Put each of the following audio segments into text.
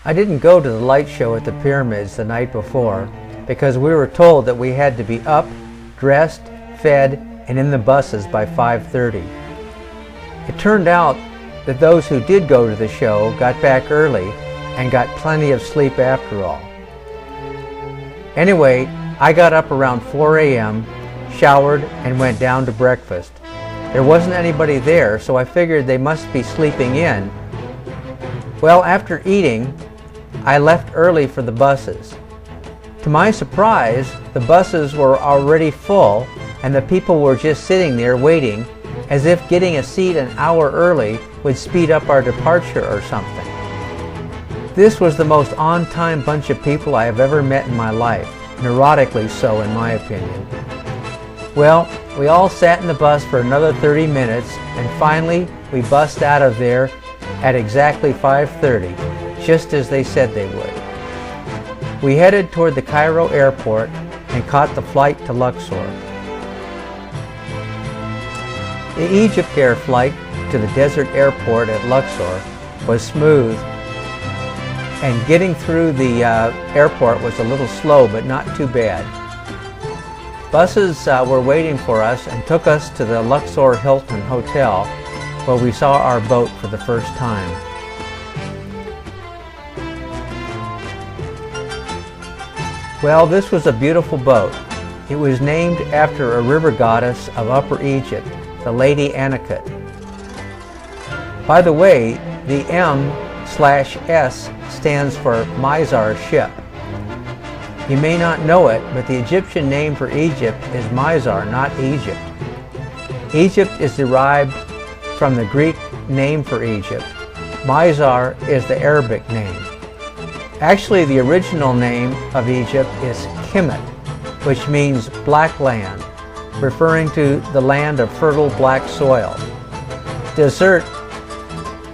I didn't go to the light show at the pyramids the night before because we were told that we had to be up, dressed, fed, and in the buses by 5:30. It turned out that those who did go to the show got back early and got plenty of sleep after all. Anyway, I got up around 4 a.m., showered, and went down to breakfast. There wasn't anybody there, so I figured they must be sleeping in. Well, after eating, I left early for the buses. To my surprise, the buses were already full and the people were just sitting there waiting, as if getting a seat an hour early would speed up our departure or something. This was the most on-time bunch of people I have ever met in my life, neurotically so in my opinion. Well, we all sat in the bus for another 30 minutes and finally we bussed out of there at exactly 5:30, just as they said they would. We headed toward the Cairo airport and caught the flight to Luxor. The EgyptAir flight to the desert airport at Luxor was smooth, and getting through the airport was a little slow, but not too bad. Buses were waiting for us and took us to the Luxor Hilton Hotel, where we saw our boat for the first time. Well, this was a beautiful boat. It was named after a river goddess of Upper Egypt, the Lady Aniket. By the way, the M/S stands for Mizar ship. You may not know it, but the Egyptian name for Egypt is Mizar, not Egypt. Egypt is derived from the Greek name for Egypt. Mizar is the Arabic name. Actually, the original name of Egypt is Kemet, which means black land, referring to the land of fertile black soil. Desert,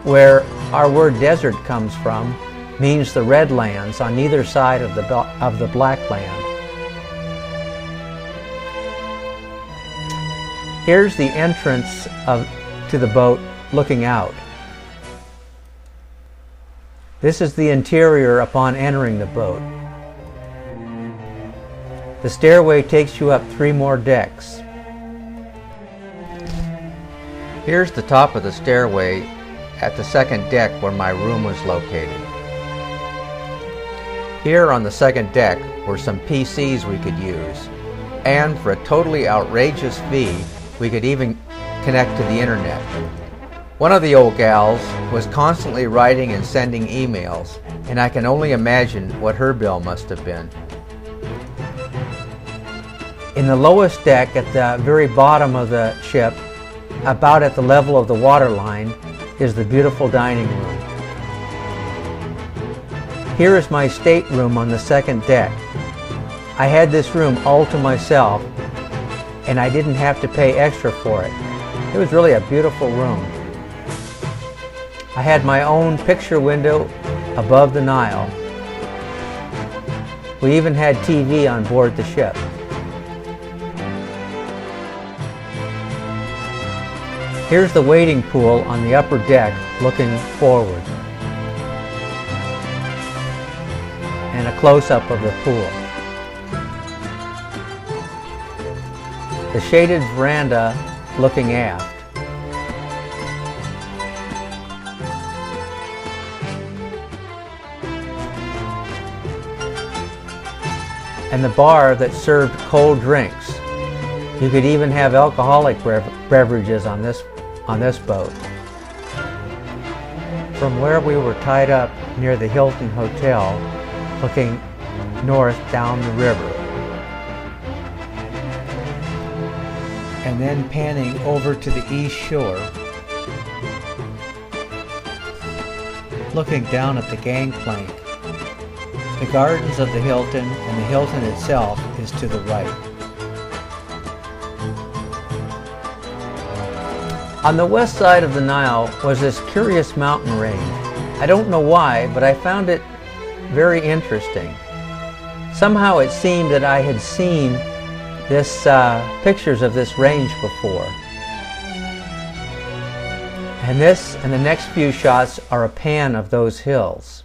where our word desert comes from, means the red lands on either side of the black land. Here's the entrance to the boat looking out. This is the interior upon entering the boat. The stairway takes you up 3 more decks. Here's the top of the stairway at the second deck where my room was located. Here on the second deck were some PCs we could use, and for a totally outrageous fee, we could even connect to the internet. One of the old gals was constantly writing and sending emails, and I can only imagine what her bill must have been. In the lowest deck at the very bottom of the ship, about at the level of the waterline, is the beautiful dining room. Here is my stateroom on the second deck. I had this room all to myself, and I didn't have to pay extra for it. It was really a beautiful room. I had my own picture window above the Nile. We even had TV on board the ship. Here's the wading pool on the upper deck looking forward, and a close-up of the pool. The shaded veranda looking aft. And the bar that served cold drinks. You could even have alcoholic beverages on this boat. From where we were tied up near the Hilton Hotel, looking north down the river, and then panning over to the east shore, looking down at the gangplank. The gardens of the Hilton and the Hilton itself is to the right. On the west side of the Nile was this curious mountain range. I don't know why, but I found it very interesting. Somehow it seemed that I had seen pictures of this range before. And this and the next few shots are a pan of those hills.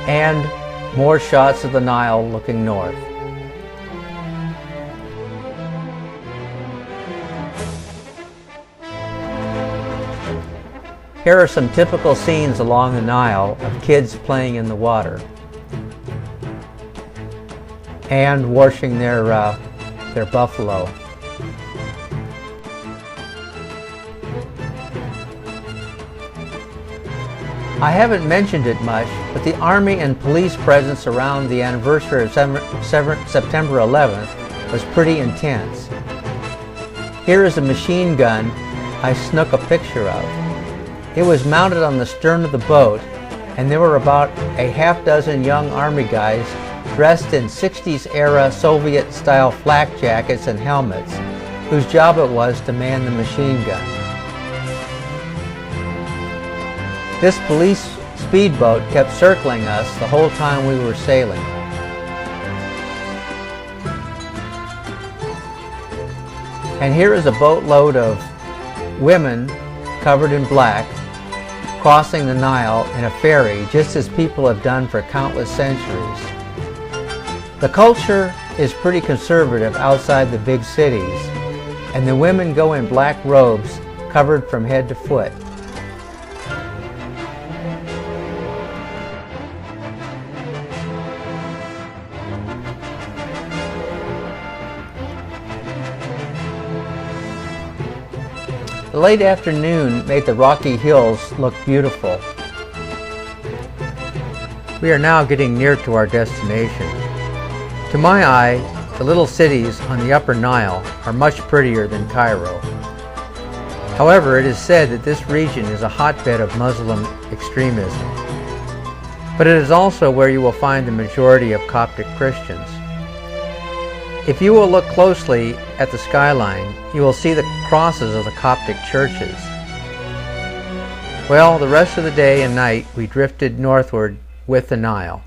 and more shots of the Nile looking north. Here are some typical scenes along the Nile of kids playing in the water and washing their buffalo. I haven't mentioned it much, but the Army and police presence around the anniversary of September 11th was pretty intense. Here is a machine gun I snuck a picture of. It was mounted on the stern of the boat, and there were about a half dozen young Army guys dressed in 60s-era Soviet-style flak jackets and helmets, whose job it was to man the machine gun. This police speedboat kept circling us the whole time we were sailing. And here is a boatload of women covered in black crossing the Nile in a ferry, just as people have done for countless centuries. The culture is pretty conservative outside the big cities, and the women go in black robes covered from head to foot. The late afternoon made the rocky hills look beautiful. We are now getting near to our destination. To my eye, the little cities on the upper Nile are much prettier than Cairo. However, it is said that this region is a hotbed of Muslim extremism. But it is also where you will find the majority of Coptic Christians. If you will look closely at the skyline, you will see the crosses of the Coptic churches. Well, the rest of the day and night we drifted northward with the Nile.